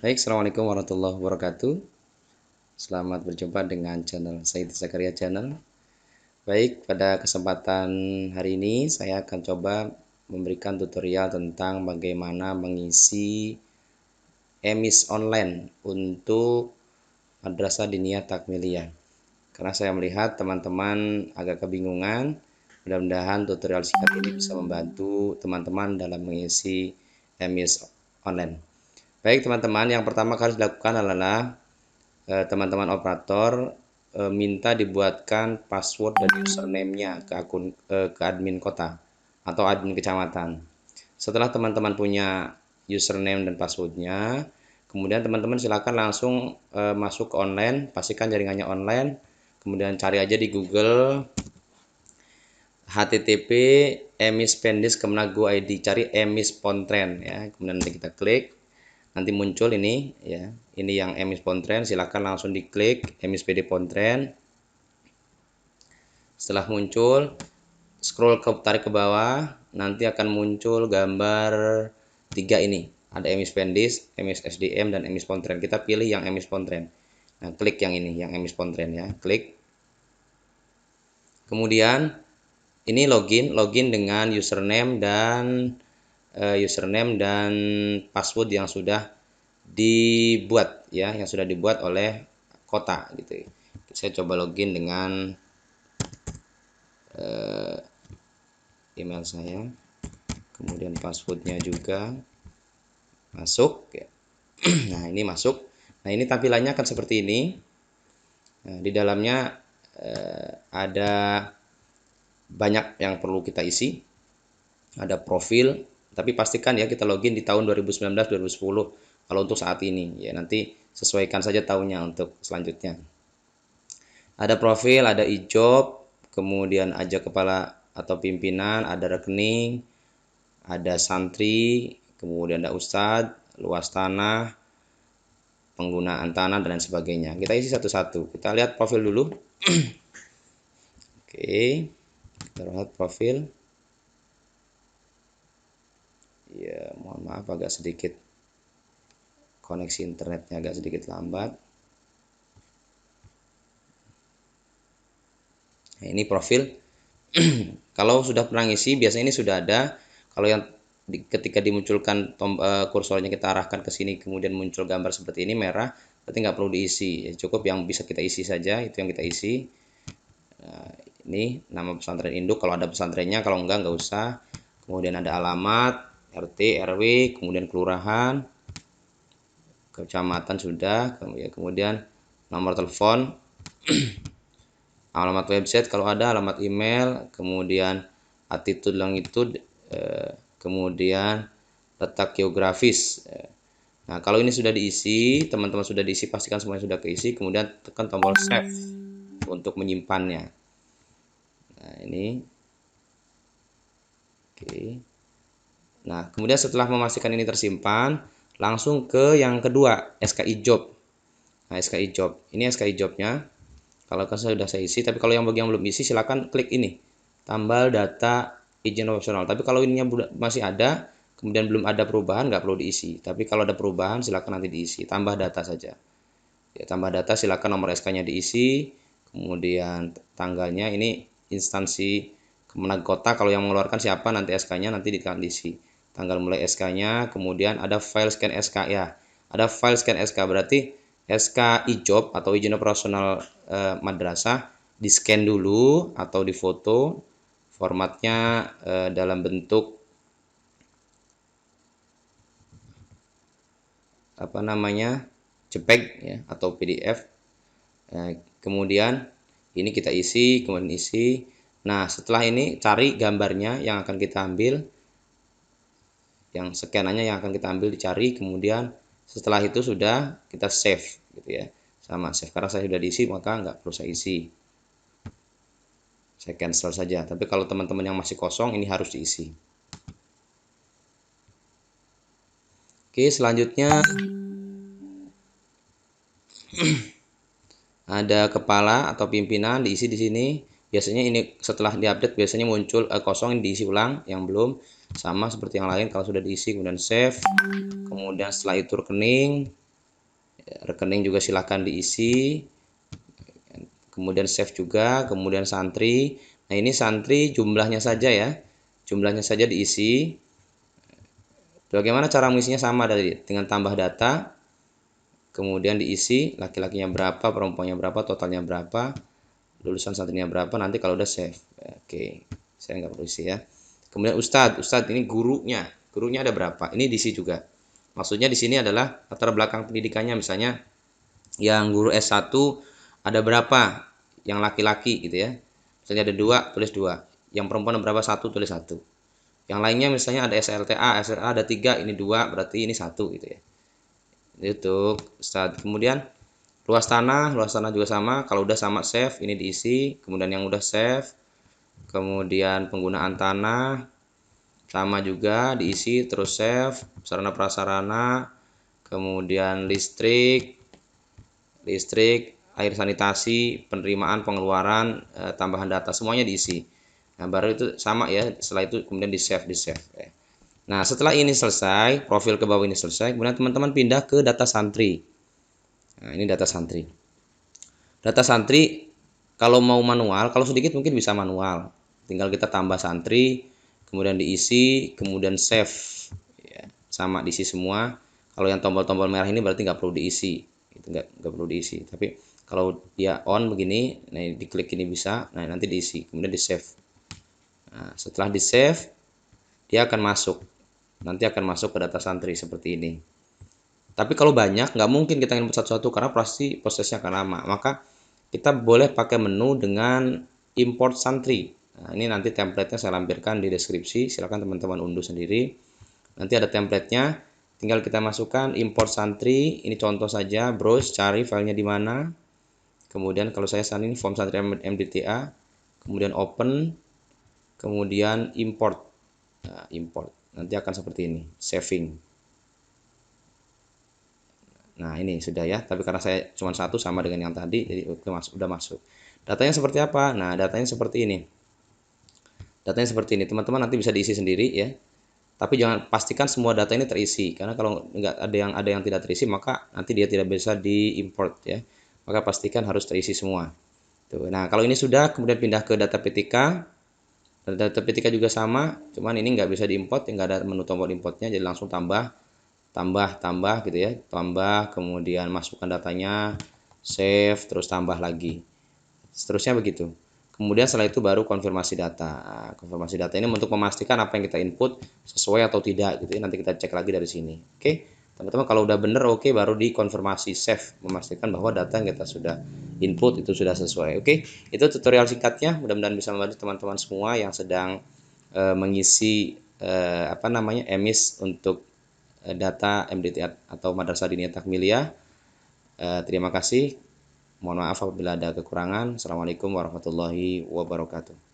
Baik, Assalamualaikum warahmatullahi wabarakatuh. Selamat berjumpa dengan channel Said Zakaria Channel. Baik, pada kesempatan hari ini saya akan coba memberikan tutorial tentang bagaimana mengisi emis online untuk Madrasah Diniyah Takmiliyah. Karena saya melihat teman-teman agak kebingungan, mudah-mudahan tutorial singkat ini bisa membantu teman-teman dalam mengisi emis online. Baik teman-teman, yang pertama harus dilakukan adalah teman-teman operator minta dibuatkan password dan username-nya ke akun ke admin kota atau admin kecamatan. Setelah teman-teman punya username dan passwordnya, kemudian teman-teman silakan langsung masuk ke online, pastikan jaringannya online, kemudian cari aja di Google http emis.pendis kemenag.go.id, cari emis Pontren ya, kemudian nanti kita klik. Nanti muncul ini ya, ini yang emis Pontren, silakan langsung diklik emis PD Pontren. Setelah muncul, scroll tarik ke bawah, nanti akan muncul gambar 3 ini. Ada emis Pendis, emis SDM, dan emis Pontren. Kita pilih yang emis Pontren. Nah, klik yang ini, yang emis Pontren ya, klik. Kemudian ini login dengan username dan password yang sudah dibuat ya, yang sudah dibuat oleh kota gitu. Saya coba login dengan email saya, kemudian passwordnya juga masuk ya. Nah ini masuk. Nah ini tampilannya akan seperti ini. Nah, di dalamnya ada banyak yang perlu kita isi. Ada profil, tapi pastikan ya kita login di tahun 2019-2010 kalau untuk saat ini ya, nanti sesuaikan saja tahunnya untuk selanjutnya. Ada profil, ada e-job, kemudian ajak kepala atau pimpinan, ada rekening, ada santri, kemudian ada ustadz, luas tanah, penggunaan tanah, dan sebagainya. Kita isi satu-satu. Kita lihat profil dulu. Oke, kita lihat profil. Ya, mohon maaf agak sedikit koneksi internetnya agak sedikit lambat. Nah, ini profil. Kalau sudah pernah ngisi, biasanya ini sudah ada. Kalau yang ketika dimunculkan kursornya kita arahkan ke sini, kemudian muncul gambar seperti ini merah, berarti nggak perlu diisi. Ya, cukup yang bisa kita isi saja, itu yang kita isi. Nah, ini nama pesantren induk kalau ada pesantrennya, kalau nggak usah. Kemudian ada alamat, RT, RW, kemudian kelurahan, kecamatan sudah, kemudian nomor telepon, alamat website kalau ada, alamat email, kemudian attitude longitude, kemudian letak geografis. Nah kalau ini sudah diisi, teman-teman sudah diisi, pastikan semuanya sudah keisi, kemudian tekan tombol save untuk menyimpannya. Nah ini oke. Nah kemudian setelah memastikan ini tersimpan, langsung ke yang kedua, SKI Job. Nah SKI Job, ini SKI Jobnya. Kalau kan sudah saya isi, tapi kalau yang bagi yang belum isi silakan klik ini, tambal data izin opsional. Tapi kalau ininya masih ada, kemudian belum ada perubahan, nggak perlu diisi. Tapi kalau ada perubahan silakan nanti diisi, tambah data saja. Ya, tambah data silakan nomor SK-nya diisi, kemudian tanggalnya, ini instansi Kemenag Kota, kalau yang mengeluarkan siapa nanti SK-nya nanti diisi. Tanggal mulai SK-nya, kemudian ada file scan SK ya. Ada file scan SK berarti SK ijob atau izin operasional madrasah di scan dulu atau difoto, formatnya dalam bentuk apa namanya, JPEG ya atau PDF. Kemudian ini kita isi, kemudian isi. Nah setelah ini cari gambarnya yang akan kita ambil, yang scanannya yang akan kita ambil dicari, kemudian setelah itu sudah kita save gitu ya, sama save. Karena saya sudah diisi maka nggak perlu saya isi, saya cancel saja. Tapi kalau teman-teman yang masih kosong ini harus diisi. Oke, selanjutnya ada kepala atau pimpinan diisi di sini. Biasanya ini setelah diupdate biasanya muncul kosong, ini diisi ulang yang belum, sama seperti yang lain. Kalau sudah diisi kemudian save, kemudian setelah itu rekening, Rekening juga silahkan diisi, kemudian save juga, kemudian santri. Nah ini santri jumlahnya saja ya, jumlahnya saja diisi. Bagaimana cara mengisinya? Sama dari dengan tambah data, kemudian diisi laki-lakinya berapa, perempuannya berapa, totalnya berapa, lulusan santrinya berapa. Nanti kalau udah save, oke, saya nggak perlu isi ya. Kemudian Ustadz ini gurunya ada berapa? Ini diisi juga. Maksudnya di sini adalah latar belakang pendidikannya, misalnya yang guru S1 ada berapa, yang laki-laki gitu ya. Misalnya ada 2, tulis 2. Yang perempuan ada berapa? 1, tulis 1. Yang lainnya misalnya ada SLA ada 3, ini 2, berarti ini 1 gitu ya. Itu Ustadz. Kemudian luas tanah juga sama. Kalau udah sama save, ini diisi. Kemudian yang udah save, kemudian penggunaan tanah sama juga diisi, terus save. Sarana prasarana, kemudian listrik, air sanitasi, penerimaan, pengeluaran, tambahan data, semuanya diisi. Nah baru itu sama ya, setelah itu kemudian di save ya. Nah setelah ini selesai, profil ke bawah ini selesai, kemudian teman-teman pindah ke data santri. Nah ini data santri. Data santri kalau mau manual, kalau sedikit mungkin bisa manual. Tinggal kita tambah santri, kemudian diisi, kemudian save. Ya, sama diisi semua. Kalau yang tombol-tombol merah ini berarti nggak perlu diisi. Itu nggak perlu diisi. Tapi kalau dia on begini, nah diklik ini bisa, nah nanti diisi, kemudian di save. Nah, setelah di save, dia akan masuk. Nanti akan masuk ke data santri seperti ini. Tapi kalau banyak, nggak mungkin kita input satu-satu karena pasti prosesnya akan lama. Maka kita boleh pakai menu dengan import santri. Nah, ini nanti template-nya saya lampirkan di deskripsi. Silahkan teman-teman unduh sendiri. Nanti ada template-nya. Tinggal kita masukkan import santri. Ini contoh saja. Browse, cari filenya di mana. Kemudian kalau saya saat ini form santri MDTA. Kemudian open. Kemudian import. Nah, import. Nanti akan seperti ini. Saving. Nah ini sudah ya, tapi karena saya cuma satu sama dengan yang tadi, jadi udah masuk. Datanya seperti apa? Nah datanya seperti ini. Datanya seperti ini, teman-teman nanti bisa diisi sendiri ya. Tapi jangan pastikan semua data ini terisi, karena kalau nggak ada yang tidak terisi maka nanti dia tidak bisa diimport ya. Maka pastikan harus terisi semua. Tuh. Nah kalau ini sudah, kemudian pindah ke data PTK. Data PTK juga sama, cuman ini nggak bisa diimport, nggak ada menu tombol importnya, jadi langsung tambah gitu ya, tambah, kemudian masukkan datanya, save, terus tambah lagi, seterusnya begitu. Kemudian setelah itu baru konfirmasi data. Konfirmasi data ini untuk memastikan apa yang kita input sesuai atau tidak gitu ya, nanti kita cek lagi dari sini. Oke teman-teman, kalau udah bener oke, baru dikonfirmasi save, memastikan bahwa data yang kita sudah input itu sudah sesuai. Oke, itu tutorial singkatnya, mudah-mudahan bisa membantu teman-teman semua yang sedang mengisi emis untuk data MDT atau Madrasah Diniyah Takmiliyah. Terima kasih. Mohon maaf apabila ada kekurangan. Assalamualaikum warahmatullahi wabarakatuh.